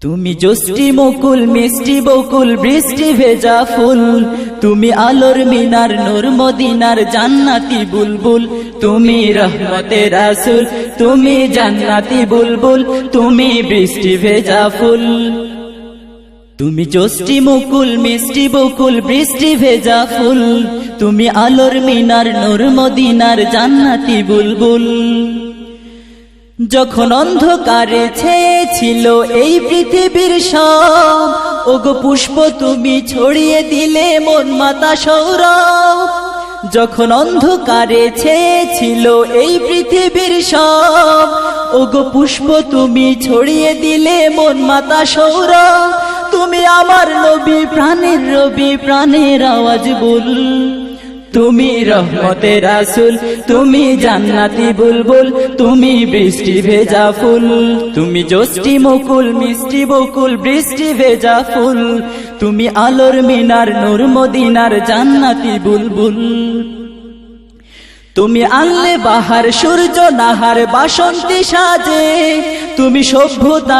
তুমি জ্যোষ্ঠী মুকুল মিষ্টি বকুল বৃষ্টি ভেজা ফুল, তুমি আলোর মিনার নূর মদিনার জান্নাতি বুলবুল, তুমি রহমতের রাসূল, তুমি জান্নাতি বুলবুল, তুমি বৃষ্টি ভেজা ফুল। তুমি জ্যোষ্ঠী মুকুল মিষ্টি বকুল বৃষ্টি ভেজা ফুল, তুমি আলোর মিনার নূর মদিনার জান্নাতি বুলবুল। যখন অন্ধকারে ছেয়েছিল এই পৃথিবীর সব, ওগো পুষ্প তুমি ছড়িয়ে দিলে মন মাতা সৌরভ। যখন অন্ধকারে ছেয়েছিল এই পৃথিবীর সব, ওগো পুষ্প তুমি ছড়িয়ে দিলে মন মাতা সৌরভ। তুমি আমার নবী প্রাণের রবি প্রাণের আওয়াজ বল, তুমি রহমতের রাসূল, তুমি জান্নাতি বুলবুল, তুমি বৃষ্টি ভেজা ফুল। তুমি জ্যোষ্ঠী মুকুল মিষ্টি বকুল বৃষ্টি ভেজা ফুল, তুমি আলোর মিনার নূর মদিনার জান্নাতি বুলবুল। তুমি আনলে বাহার সূর্য নাহার বাসন্তী সাজে, তুমি সভ্যতা